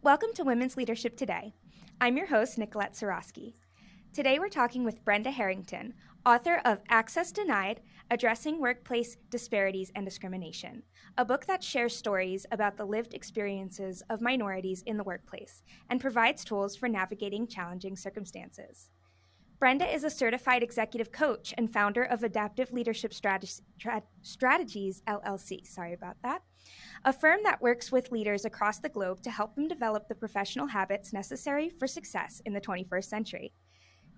Welcome to Women's Leadership Today. I'm your host, Nikolette. Today we're talking with Brenda Harrington, author of Access Denied, Addressing Workplace Disparities and Discrimination, a book that shares stories about the lived experiences of minorities in the workplace and provides tools for navigating challenging circumstances. Brenda is a certified executive coach and founder of Adaptive Leadership Strategies LLC. Sorry about that. A firm that works with leaders across the globe to help them develop the professional habits necessary for success in the 21st century.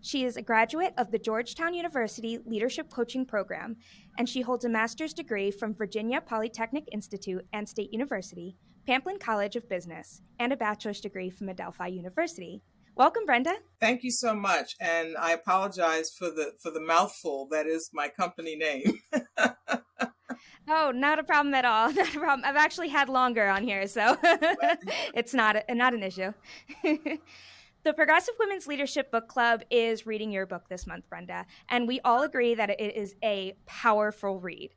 She is a graduate of the Georgetown University Leadership Coaching Program, and she holds a master's degree from Virginia Polytechnic Institute and State University, Pamplin College of Business, and a bachelor's degree from Adelphi University. Welcome, Brenda. Thank you so much, and I apologize for the mouthful that is my company name. Oh, not a problem at all. Not a problem. I've actually had longer on here, so it's not an issue. The Progressive Women's Leadership Book Club is reading your book this month, Brenda, and we all agree that it is a powerful read.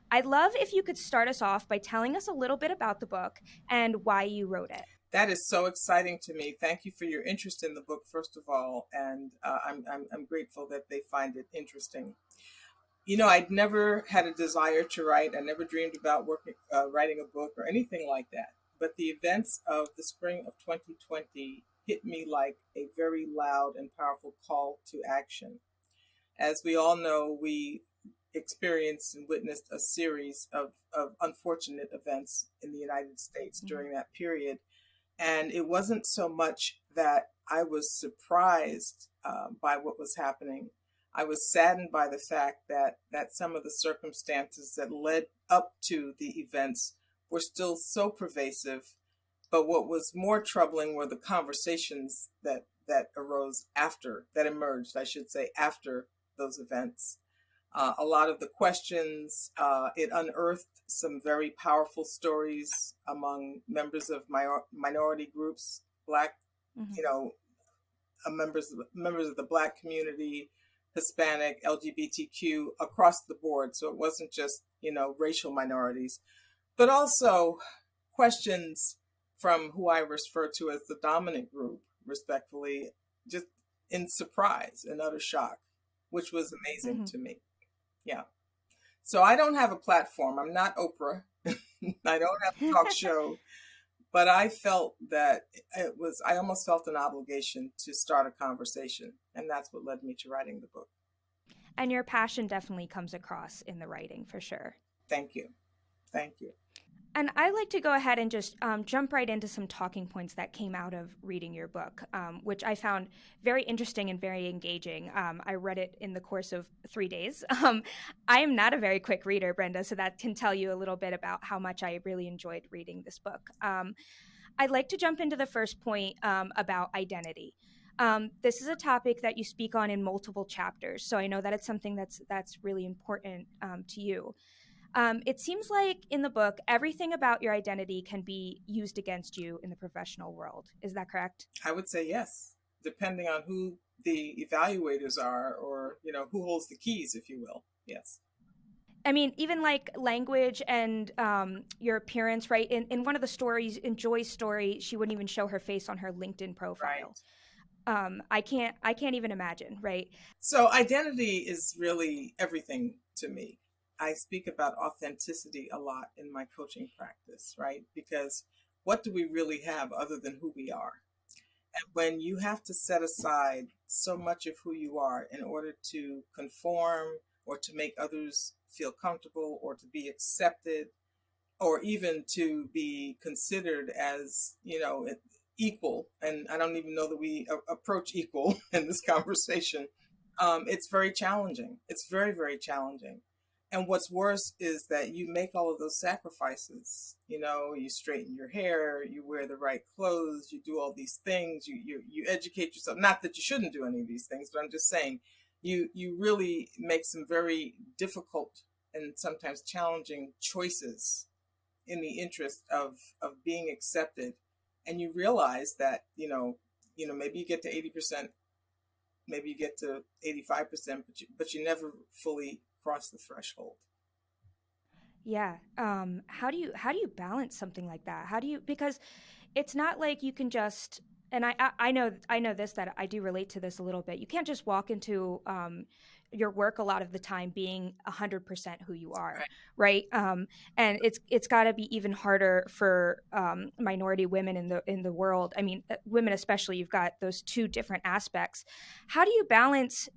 I'd love if you could start us off by telling us a little bit about the book and why you wrote it. That is so exciting to me. Thank you for your interest in the book, first of all, and I'm grateful that they find it interesting. You know, I'd never had a desire to write. I never dreamed about writing a book or anything like that. But the events of the spring of 2020 hit me like a very loud and powerful call to action. As we all know, we experienced and witnessed a series of unfortunate events in the United States during that period. And it wasn't so much that I was surprised by what was happening. I was saddened by the fact that some of the circumstances that led up to the events were still so pervasive. But what was more troubling were the conversations that emerged, I should say, after those events. A lot of the questions, it unearthed some very powerful stories among members of minority groups, Black, members of the Black community, Hispanic, LGBTQ, across the board. So it wasn't just, racial minorities, but also questions from who I refer to as the dominant group, respectfully, just in surprise and utter shock, which was amazing to me. Yeah. So I don't have a platform. I'm not Oprah. I don't have a talk show, but I felt that I almost felt an obligation to start a conversation. And that's what led me to writing the book. And your passion definitely comes across in the writing, for sure. Thank you. Thank you. And I'd like to go ahead and just jump right into some talking points that came out of reading your book, which I found very interesting and very engaging. I read it in the course of 3 days. I am not a very quick reader, Brenda, so that can tell you a little bit about how much I really enjoyed reading this book. I'd like to jump into the first point about identity. This is a topic that you speak on in multiple chapters, so I know that it's something that's really important to you. It seems like in the book, everything about your identity can be used against you in the professional world. Is that correct? I would say yes, depending on who the evaluators are or, who holds the keys, if you will. Yes. I mean, even like language and your appearance, right? In one of the stories, in Joy's story, she wouldn't even show her face on her LinkedIn profile. Right. I can't even imagine, right? So identity is really everything to me. I speak about authenticity a lot in my coaching practice, right? Because what do we really have other than who we are? And when you have to set aside so much of who you are in order to conform or to make others feel comfortable or to be accepted or even to be considered as, equal, and I don't even know that we approach equal in this conversation, it's very challenging. It's very, very challenging. And what's worse is that you make all of those sacrifices. You straighten your hair, you wear the right clothes, you do all these things, you educate yourself. Not that you shouldn't do any of these things, but I'm just saying you really make some very difficult and sometimes challenging choices in the interest of being accepted. And you realize that, maybe you get to 80%, maybe you get to 85%, but you never fully cross the threshold. Yeah. How do you balance something like that? Because it's not like you can just, and I know this, that I do relate to this a little bit. You can't just walk into your work a lot of the time being 100% who you are, Right. right? And it's got to be even harder for minority women in the world. I mean, women especially. You've got those two different aspects. How do you balance,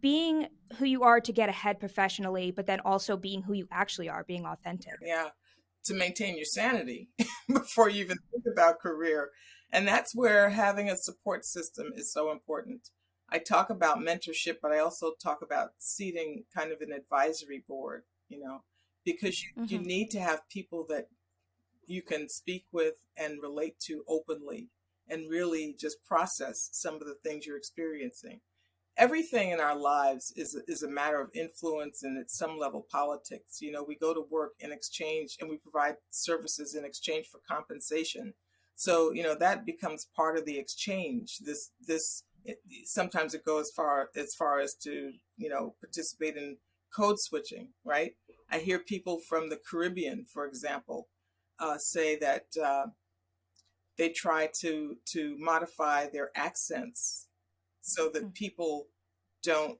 being who you are to get ahead professionally, but then also being who you actually are, being authentic? Yeah, to maintain your sanity before you even think about career. And that's where having a support system is so important. I talk about mentorship, but I also talk about seating kind of an advisory board, because you Hmm. need to have people that you can speak with and relate to openly and really just process some of the things you're experiencing. Everything in our lives is a matter of influence and at some level politics. We go to work in exchange and we provide services in exchange for compensation. So, that becomes part of the exchange. Sometimes it goes as far as to, participate in code switching, right? I hear people from the Caribbean, for example, say that they try to modify their accents so that people don't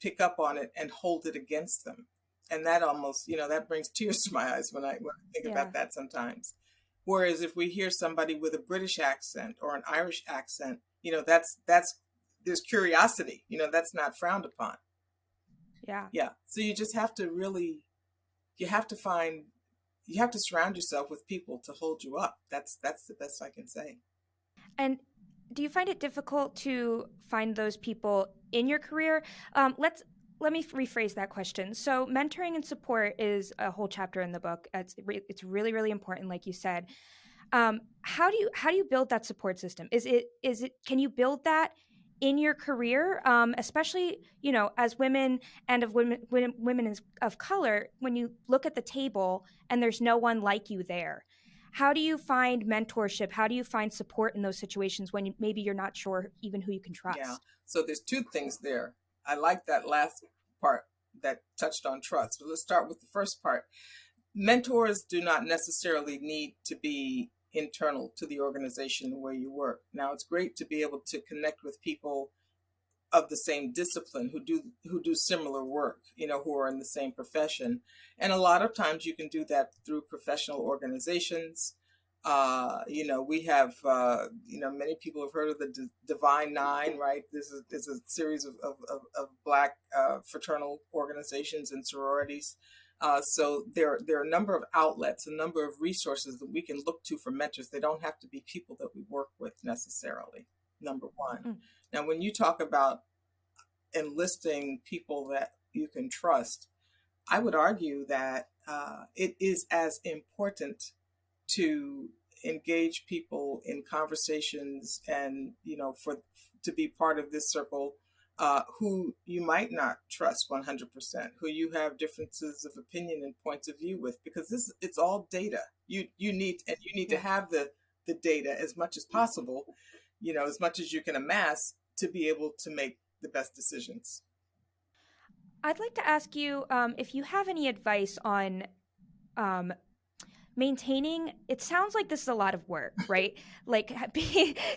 pick up on it and hold it against them. And that almost, that brings tears to my eyes when I think Yeah. about that sometimes. Whereas if we hear somebody with a British accent or an Irish accent, that's there's curiosity, that's not frowned upon. Yeah. Yeah. So you just have to really, you have to find, you have to surround yourself with people to hold you up. That's the best I can say. And do you find it difficult to find those people in your career? Let me rephrase that question. So, mentoring and support is a whole chapter in the book. It's really really important, like you said. How do you build that support system? Is it can you build that in your career, especially as women and of women of color? When you look at the table and there's no one like you there, how do you find mentorship? How do you find support in those situations when maybe you're not sure even who you can Yeah. trust? So there's two things there. I like that last part that touched on trust. But let's start with the first part. Mentors do not necessarily need to be internal to the organization where you work. Now, it's great to be able to connect with people of the same discipline who do similar work, who are in the same profession. And a lot of times you can do that through professional organizations. We have, many people have heard of the Divine Nine, right? This is a series of Black fraternal organizations and sororities. So there are a number of outlets, a number of resources that we can look to for mentors. They don't have to be people that we work with necessarily, number one. Mm. Now, when you talk about enlisting people that you can trust, I would argue that it is as important to engage people in conversations and, for to be part of this circle who you might not trust 100%, who you have differences of opinion and points of view with, because it's all data. You need to Yeah. have the data as much as possible, as much as you can amass to be able to make the best decisions. I'd like to ask you if you have any advice on um, maintaining. It sounds like this is a lot of work, right? Like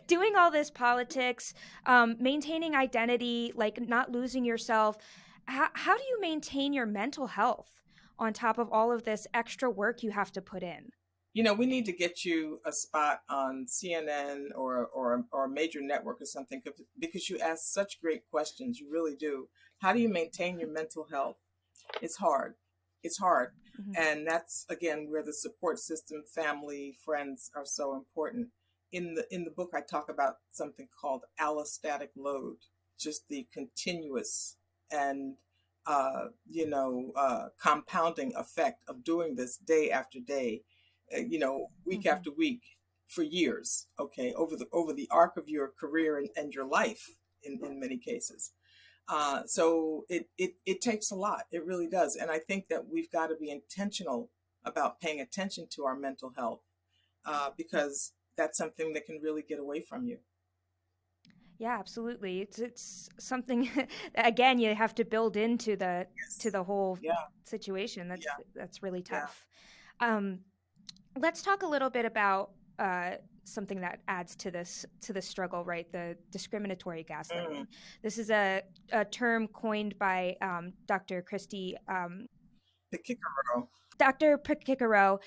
doing all this politics, maintaining identity, like not losing yourself. How do you maintain your mental health on top of all of this extra work you have to put in? We need to get you a spot on CNN or a major network or something, because you ask such great questions. You really do. How do you maintain your mental health? It's hard. It's hard. Hmm. And that's again where the support system, family, friends are so important. In the book, I talk about something called allostatic load, just the continuous and compounding effect of doing this day after day, week Hmm. after week for years. Okay, over the arc of your career and your life, in many cases. So it takes a lot. It really does. And I think that we've got to be intentional about paying attention to our mental health, because that's something that can really get away from you. Yeah, absolutely. It's something again you have to build into Yes. the whole Yeah. situation. Yeah. That's really Yeah. tough. Um, let's talk a little bit about something that adds to this struggle, right? The discriminatory Mm. gaslighting. This is a term coined by Dr. Christie. The kicker. Dr. Pikicaro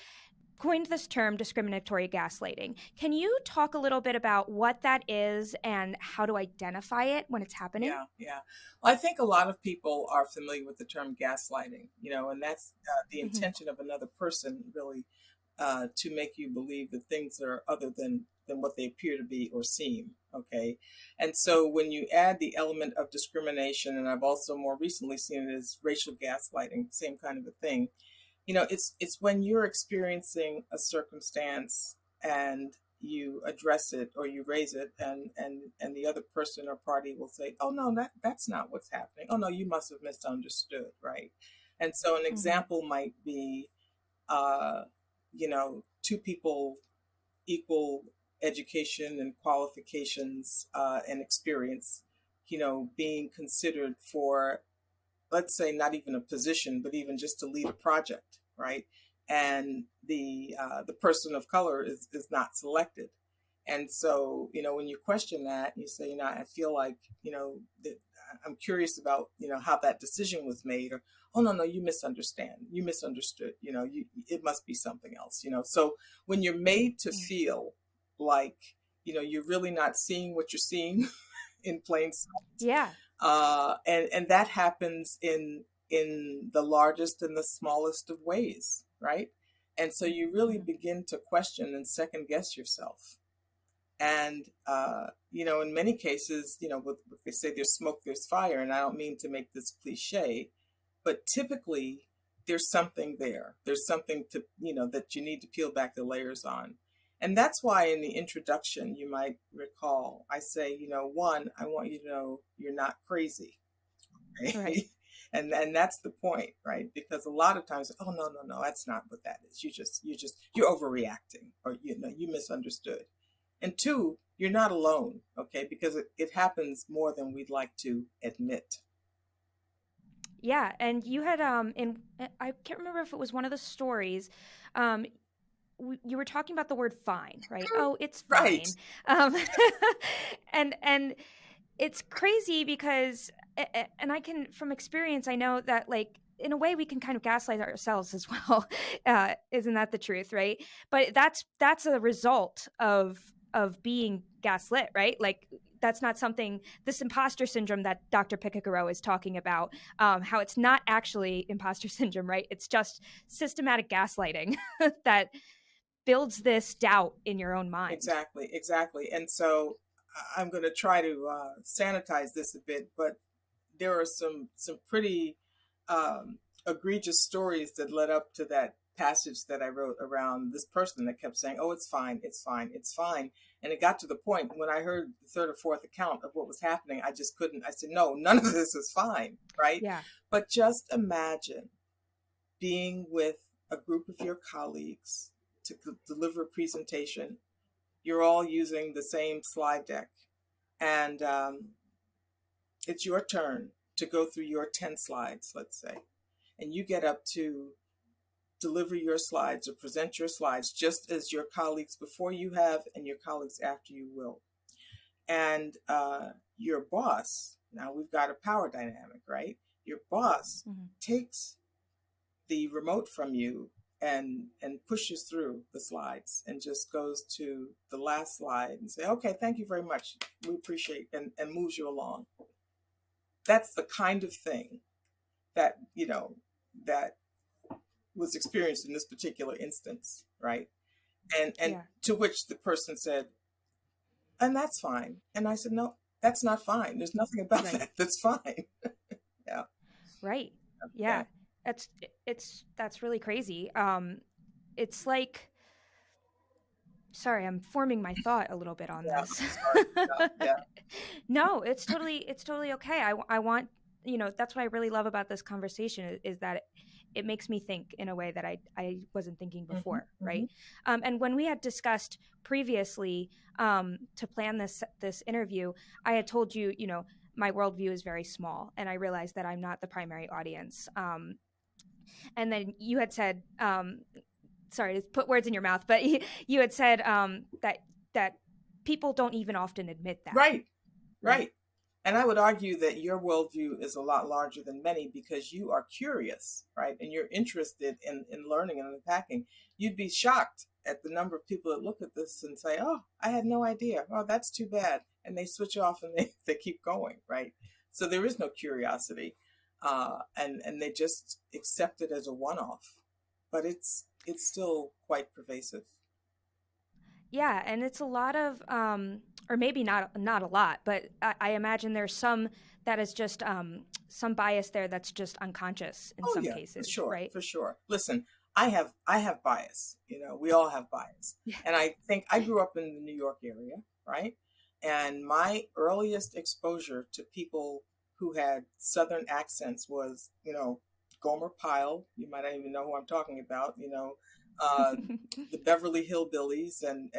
coined this term discriminatory gaslighting. Can you talk a little bit about what that is and how to identify it when it's happening? Yeah, yeah. Well, I think a lot of people are familiar with the term gaslighting, and that's the Hmm. intention of another person, really, to make you believe that things are other than what they appear to be or seem. Okay, and so when you add the element of discrimination, and I've also more recently seen it as racial gaslighting, same kind of a thing. It's when you're experiencing a circumstance and you address it or you raise it, and the other person or party will say, oh no, that's not what's happening. Oh no, you must have misunderstood, right? And so an Hmm. example might be, two people, equal education and qualifications, and experience, being considered for, let's say, not even a position, but even just to lead a project, right? And the person of color is not selected. And so, when you question that, you say, I feel like, that I'm curious about, how that decision was made, or, oh no, no, you misunderstand. You misunderstood. It must be something else. So when you're made to feel like, you're really not seeing what you're seeing in plain sight, Yeah. and that happens in the largest and the smallest of ways, right? And so you really Hmm. begin to question and second guess yourself. And in many cases, what they say, there's smoke, there's fire, and I don't mean to make this cliche, but typically there's something there. There's something to, that you need to peel back the layers on. And that's why in the introduction, you might recall, I say, one, I want you to know you're not crazy. Right. Right? And that's the point, right? Because a lot of times, oh no, no, no, that's not what that is. You're overreacting, or you misunderstood. And two, you're not alone, okay? Because it happens more than we'd like to admit. Yeah, and you had in I can't remember if it was one of the stories, you were talking about the word fine, right? Oh, it's Right. fine. Um, and it's crazy because and I can from experience I know that like in a way we can kind of gaslight ourselves as well. Isn't that the truth, right? But that's a result of being gaslit, right? Like that's not something this imposter syndrome that Dr. Pikicaro is talking about, how it's not actually imposter syndrome, right? It's just systematic gaslighting that builds this doubt in your own mind. Exactly, exactly. And so I'm going to try to sanitize this a bit, but there are some pretty egregious stories that led up to that passage that I wrote around this person that kept saying, "Oh, it's fine, it's fine, it's fine," and it got to the point when I heard the third or fourth account of what was happening, I just couldn't. I said, "No, none of this is fine, right?" Yeah. But just imagine being with a group of your colleagues to deliver a presentation. You're all using the same slide deck, and it's your turn to go through your 10 slides, let's say, and you get up to deliver your slides or present your slides just as your colleagues before you have and your colleagues after you will. And your boss, now we've got a power dynamic, right? Your boss Mhm. takes the remote from you and pushes through the slides and just goes to the last slide and say, okay, thank you very much, we appreciate, and moves you along. That's the kind of thing that that was experienced in this particular instance, right? And Yeah. to which the person said, and that's fine. And I said, no, that's not fine. There's nothing about Right. that that's fine. Yeah. Right. Yeah. Yeah. That's really crazy. It's like sorry, I'm forming my thought a little bit on Yeah. this. I'm sorry. Yeah. No, it's totally okay. I want, that's what I really love about this conversation is that it makes me think in a way that I wasn't thinking before, Mm-hmm. right? And when we had discussed previously to plan this interview, I had told you, my worldview is very small, and I realized that I'm not the primary audience. And then you had said, sorry to put words in your mouth, but you had said that people don't even often admit that. Right. And I would argue that your worldview is a lot larger than many because you are curious, right? And you're interested in learning and unpacking. You'd be shocked at the number of people that look at this and say, oh, I had no idea. Oh, that's too bad. And they switch off and they keep going, right? So there is no curiosity. And they just accept it as a one-off. But it's still quite pervasive. Yeah, and it's a lot of, or maybe not a lot, but I imagine there's some that is just some bias there that's just unconscious in some cases, for sure, right? For sure. Listen, I have bias. We all have bias, and I think I grew up in the New York area, right? And my earliest exposure to people who had Southern accents was, Gomer Pyle. You might not even know who I'm talking about. The Beverly Hillbillies and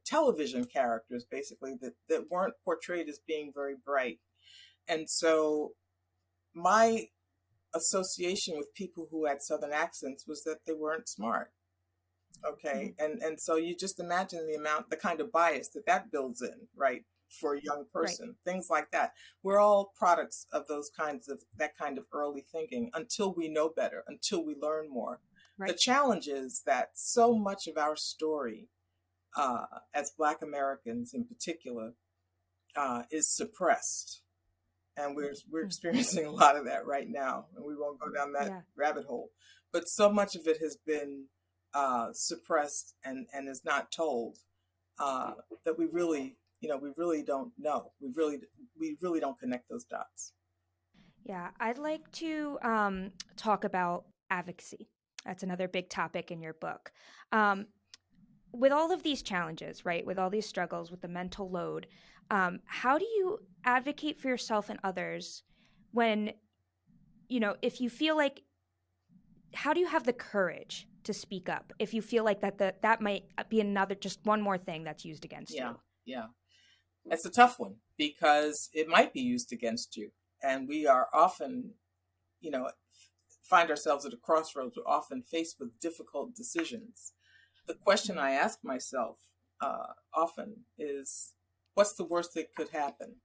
television characters basically that weren't portrayed as being very bright. And so my association with people who had Southern accents was that they weren't smart. Okay. And so you just imagine the kind of bias that builds in, right? For a young person, things like that. We're all products of that kind of early thinking until we know better, until we learn more. Right. The challenge is that so much of our story, as Black Americans in particular, is suppressed. And we're experiencing a lot of that right now. And we won't go down that rabbit hole. But so much of it has been suppressed and is not told that we really don't know. We really don't connect those dots. Yeah, I'd like to talk about advocacy. That's another big topic in your book. With all of these challenges, right, with all these struggles, with the mental load, how do you advocate for yourself and others when, if you feel like, how do you have the courage to speak up if you feel like that might be just one more thing that's used against you? Yeah. It's a tough one because it might be used against you. And we are often, find ourselves at a crossroads. We're often faced with difficult decisions. The question I ask myself often is, what's the worst that could happen?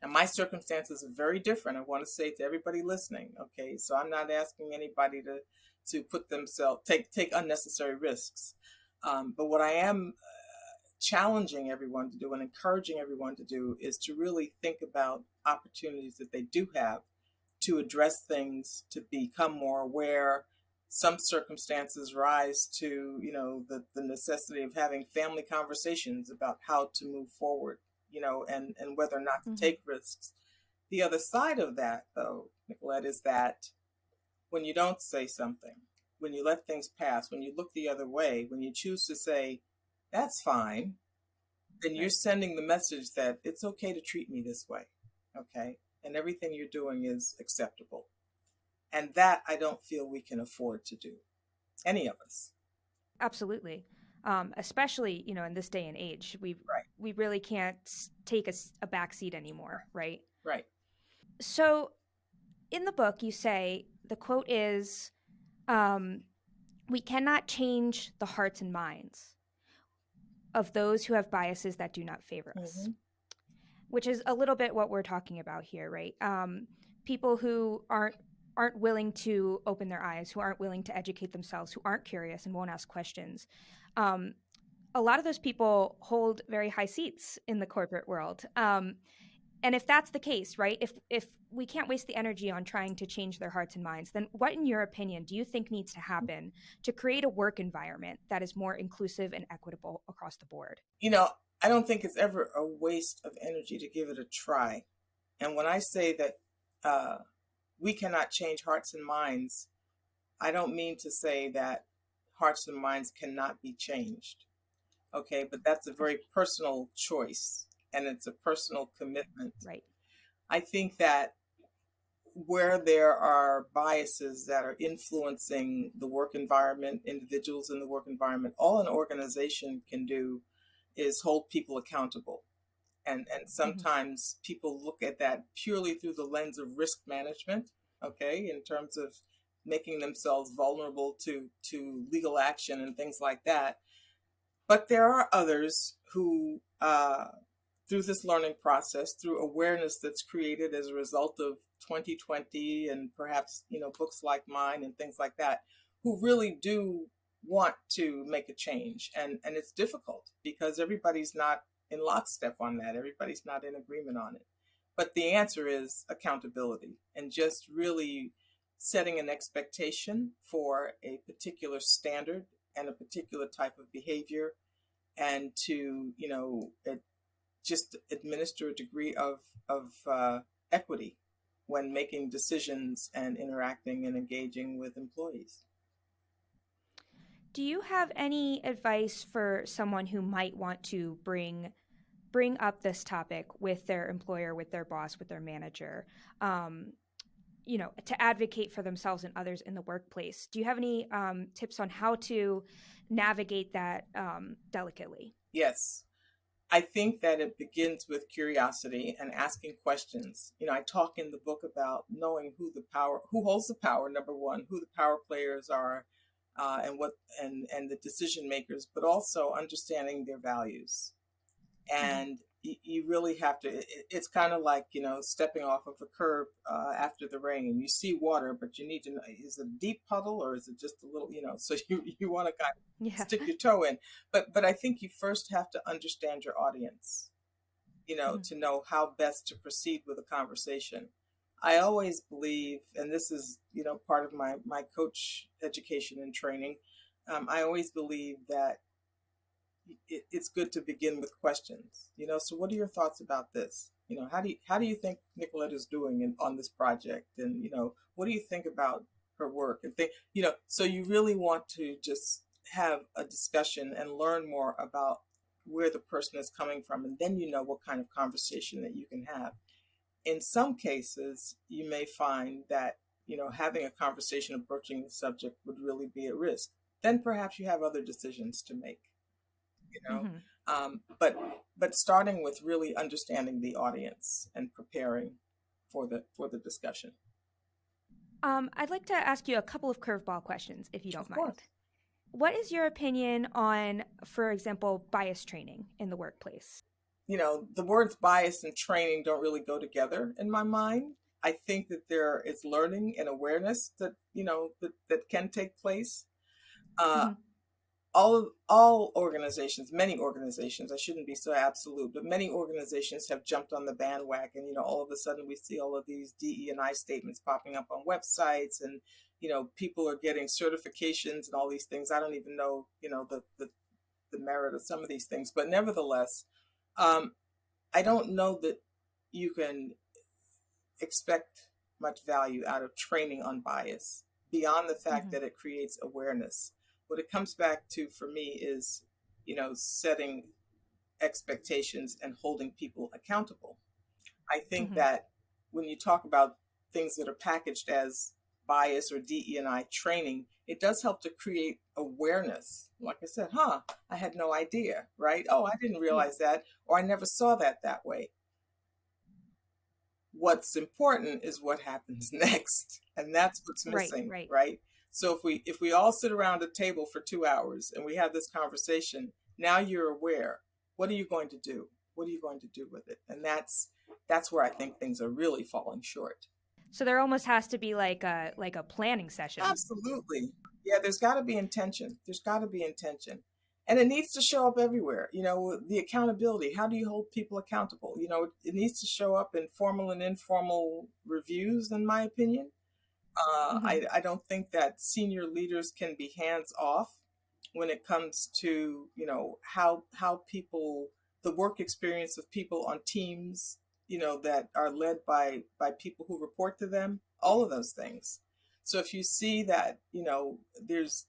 And my circumstances are very different. I want to say to everybody listening, okay, so I'm not asking anybody to put themselves, take unnecessary risks. But what I am challenging everyone to do and encouraging everyone to do is to really think about opportunities that they do have to address things, to become more aware. Some circumstances rise to, the necessity of having family conversations about how to move forward, and whether or not to take risks. The other side of that, though, Nikolette, is that when you don't say something, when you let things pass, when you look the other way, when you choose to say, that's fine, then you're sending the message that it's okay to treat me this way, okay? And everything you're doing is acceptable. And that I don't feel we can afford to do, any of us. Absolutely. Especially, in this day and age, we really can't take a back seat anymore, right? Right. So in the book, you say, the quote is, we cannot change the hearts and minds of those who have biases that do not favor us, which is a little bit what we're talking about here, right? People who aren't willing to open their eyes, who aren't willing to educate themselves, who aren't curious and won't ask questions. A lot of those people hold very high seats in the corporate world. And if that's the case, right, if we can't waste the energy on trying to change their hearts and minds, then what, in your opinion, do you think needs to happen to create a work environment that is more inclusive and equitable across the board? I don't think it's ever a waste of energy to give it a try. And when I say that we cannot change hearts and minds, I don't mean to say that hearts and minds cannot be changed. Okay, but that's a very personal choice and it's a personal commitment. Right. I think that where there are biases that are influencing the work environment, individuals in the work environment, all an organization can do is hold people accountable. And Mhm. sometimes people look at that purely through the lens of risk management, okay, in terms of making themselves vulnerable to legal action and things like that. But there are others who, through this learning process, through awareness that's created as a result of 2020 and perhaps, books like mine and things like that, who really do want to make a change. And it's difficult because everybody's not in lockstep on that. Everybody's not in agreement on it. But the answer is accountability and just really setting an expectation for a particular standard and a particular type of behavior, and to just administer a degree of equity when making decisions and interacting and engaging with employees. Do you have any advice for someone who might want to bring up this topic with their employer, with their boss, with their manager, to advocate for themselves and others in the workplace? Do you have any tips on how to navigate that delicately? Yes. I think that it begins with curiosity and asking questions. I talk in the book about knowing who holds the power, number one, who the power players are, and what and the decision makers, but also understanding their values. Mm-hmm. And you really have to. It's kind of like stepping off of a curb after the rain. You see water, but you need to know, is it a deep puddle or is it just a little? So you want to kind of Yeah. stick your toe in. But I think you first have to understand your audience. Mm-hmm. To know how best to proceed with a conversation. I always believe, and this is part of my coach education and training. I always believe that it's good to begin with questions. So what are your thoughts about this? How do you think Nikolette is doing on this project? And what do you think about her work? And so you really want to just have a discussion and learn more about where the person is coming from, and then what kind of conversation that you can have. In some cases, you may find that having a conversation approaching the subject would really be at risk. Then perhaps you have other decisions to make you know Mm-hmm. but starting with really understanding the audience and preparing for the discussion. I'd like to ask you a couple of curveball questions, if you don't Of course. mind. What is your opinion on, for example, bias training in the workplace? The words bias and training don't really go together in my mind. I think that there is learning and awareness that can take place. uh, Mm-hmm. all organizations, many organizations, I shouldn't be so absolute, but many organizations have jumped on the bandwagon. All of a sudden we see all of these DE&I statements popping up on websites, and people are getting certifications and all these things. I don't even know the merit of some of these things, but nevertheless, um, I don't know that you can expect much value out of training on bias beyond the fact Mm-hmm. that it creates awareness. What it comes back to for me is, setting expectations and holding people accountable. I think Mm-hmm. that when you talk about things that are packaged as bias or DE&I training, it does help to create awareness. Like I said, I had no idea, right? Oh, I didn't Yeah. realize that, or I never saw that way. What's important is what happens next, and that's what's Right. missing, Right. right? So if we all sit around a table for 2 hours and we have this conversation, now you're aware. What are you going to do? What are you going to do with it? And that's where I think things are really falling short. So there almost has to be like a planning session. Absolutely. Yeah, there's got to be intention. There's got to be intention. And it needs to show up everywhere. The accountability. How do you hold people accountable? It needs to show up in formal and informal reviews, in my opinion. Mm-hmm. I don't think that senior leaders can be hands off when it comes to how people, the work experience of people on teams that are led by people who report to them, all of those things. So if you see that there's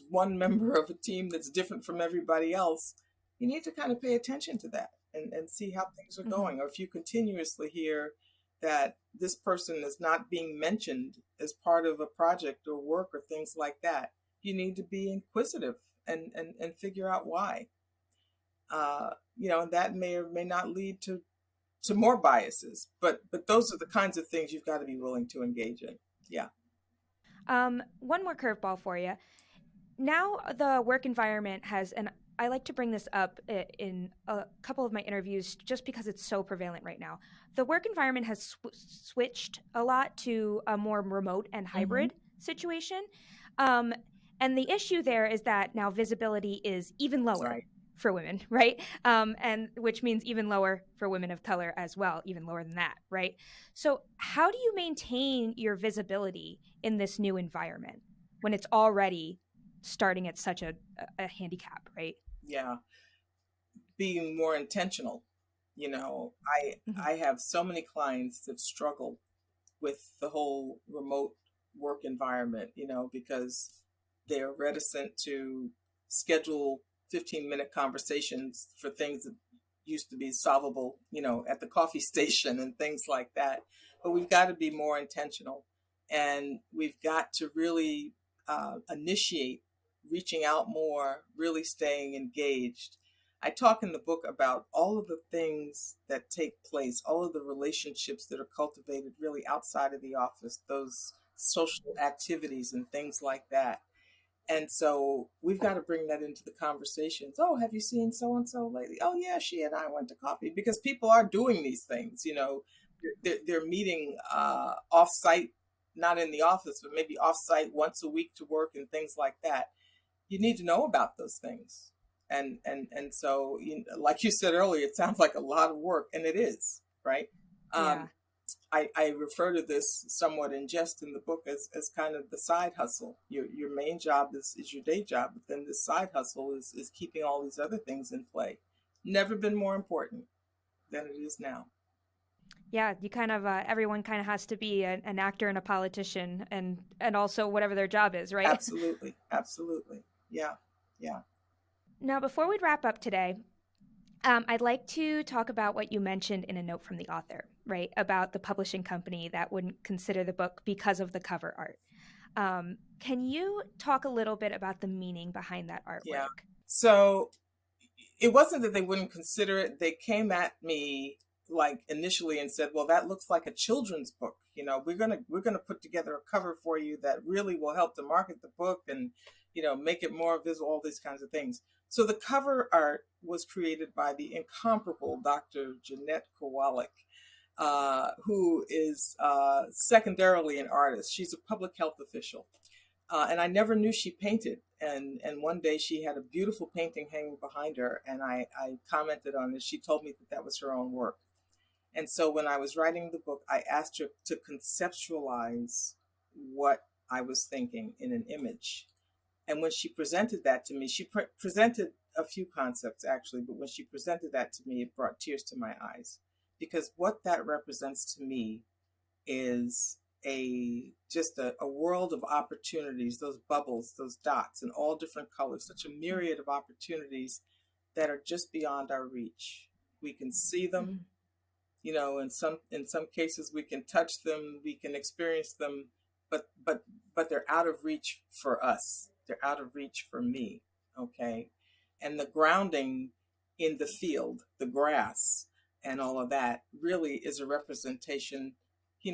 one member of a team that's different from everybody else, you need to kind of pay attention to that and see how things are Mm-hmm. going. Or if you continuously hear that this person is not being mentioned as part of a project or work or things like that, you need to be inquisitive and figure out why. And that may or may not lead to more biases, but those are the kinds of things you've got to be willing to engage in. Yeah. One more curveball for you. Now the work environment has, and I like to bring this up in a couple of my interviews just because it's so prevalent right now. The work environment has switched a lot to a more remote and hybrid situation. And the issue there is that now visibility is even lower Right. for women, right? And which means even lower for women of color as well, even lower than that, right? So how do you maintain your visibility in this new environment when it's already starting at such a handicap, right? Yeah. Being more intentional. I have so many clients that struggle with the whole remote work environment, because they're reticent to schedule 15-minute conversations for things that used to be solvable, at the coffee station and things like that. But we've got to be more intentional, and we've got to really initiate reaching out more, really staying engaged. I talk in the book about all of the things that take place, all of the relationships that are cultivated really outside of the office, those social activities and things like that. And so we've got to bring that into the conversations. Oh, have you seen so and so lately? Oh, yeah, she and I went to coffee, because people are doing these things. They're meeting off-site, not in the office, but maybe off-site once a week to work and things like that. You need to know about those things. And so, like you said earlier, it sounds like a lot of work, and it is, right? Yeah. I refer to this somewhat in jest in the book as kind of the side hustle. Your main job is your day job, but then the side hustle is keeping all these other things in play. Never been more important than it is now. Yeah, you kind of everyone kind of has to be an actor and a politician and also whatever their job is, right? Absolutely. Absolutely. Yeah. Yeah. Now, before we wrap up today, I'd like to talk about what you mentioned in a note from the author, right? About the publishing company that wouldn't consider the book because of the cover art. Can you talk a little bit about the meaning behind that artwork? Yeah. So it wasn't that they wouldn't consider it. They came at me like initially and said, well, that looks like a children's book. We're gonna put together a cover for you that really will help to market the book and, make it more visible, all these kinds of things. So the cover art was created by the incomparable Dr. Jeanette Kowalik, who is secondarily an artist. She's a public health official. And I never knew she painted. And one day she had a beautiful painting hanging behind her, and I commented on it. She told me that was her own work. And so when I was writing the book, I asked her to conceptualize what I was thinking in an image. And when she presented that to me, she presented a few concepts actually, but when she presented that to me, it brought tears to my eyes, because what that represents to me is just a world of opportunities, those bubbles, those dots in all different colors, such a myriad of opportunities that are just beyond our reach. We can see them, in some cases we can touch them, we can experience them, but they're out of reach for us. They're out of reach for me. Okay. And the grounding in the field, the grass, and all of that really is a representation,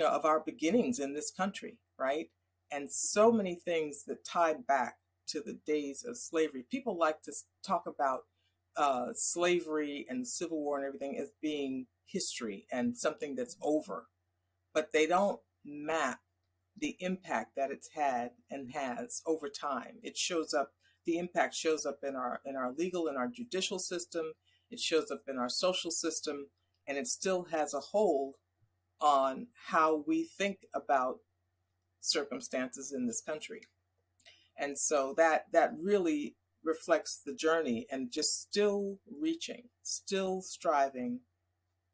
of our beginnings in this country, right? And so many things that tie back to the days of slavery. People like to talk about slavery and the Civil War and everything as being history and something that's over, but they don't map the impact that it's had and has over time. It shows up. The impact shows up in our legal and our judicial system. It shows up in our social system, and it still has a hold on how we think about circumstances in this country. And so that really reflects the journey, and just still reaching, still striving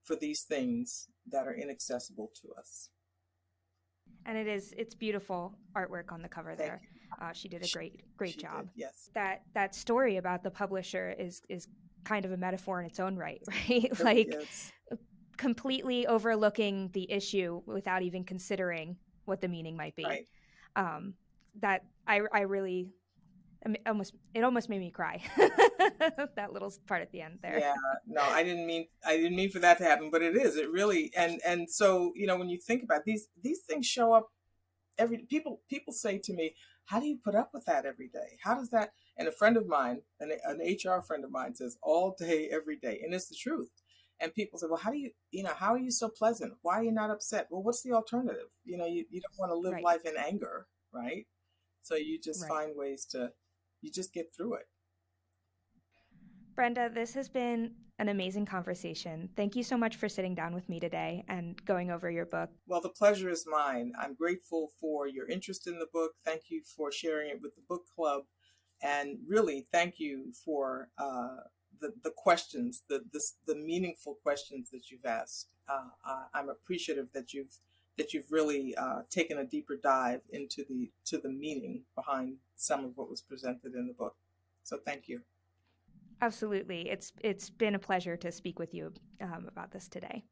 for these things that are inaccessible to us. And it's beautiful artwork on the cover there. She did a great job. Did, yes. That story about the publisher is kind of a metaphor in its own right? Like, yes. completely overlooking the issue without even considering what the meaning might be. Right. That I really, it almost made me cry. That little part at the end there. Yeah, no, I didn't mean for that to happen, but it is. It really, and so, when you think about these things show up people say to me, how do you put up with that every day? How does that? And a friend of mine, an HR friend of mine, says all day, every day, and it's the truth. And people say, well, how are you so pleasant? Why are you not upset? Well, what's the alternative? You don't want to live Right. life in anger, right? So you just Right. find ways you just get through it. Brenda, this has been an amazing conversation. Thank you so much for sitting down with me today and going over your book. Well, the pleasure is mine. I'm grateful for your interest in the book. Thank you for sharing it with the book club. And really, thank you for the questions, the meaningful questions that you've asked. I'm appreciative that you've really taken a deeper dive into the meaning behind some of what was presented in the book. So thank you. Absolutely. It's been a pleasure to speak with you about this today.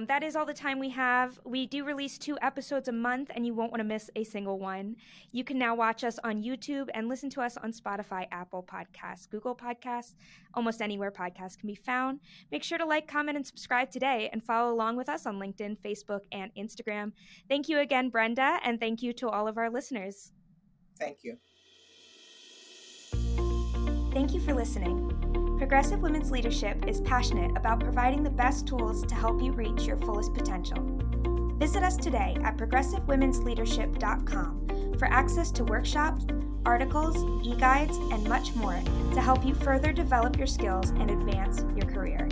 That is all the time we have. We do release 2 episodes a month, and you won't want to miss a single one. You can now watch us on YouTube and listen to us on Spotify, Apple Podcasts, Google Podcasts, almost anywhere podcasts can be found. Make sure to like, comment, and subscribe today, and follow along with us on LinkedIn, Facebook, and Instagram. Thank you again, Brenda, and thank you to all of our listeners. Thank you. Thank you for listening. Progressive Women's Leadership is passionate about providing the best tools to help you reach your fullest potential. Visit us today at progressivewomensleadership.com for access to workshops, articles, e-guides, and much more to help you further develop your skills and advance your career.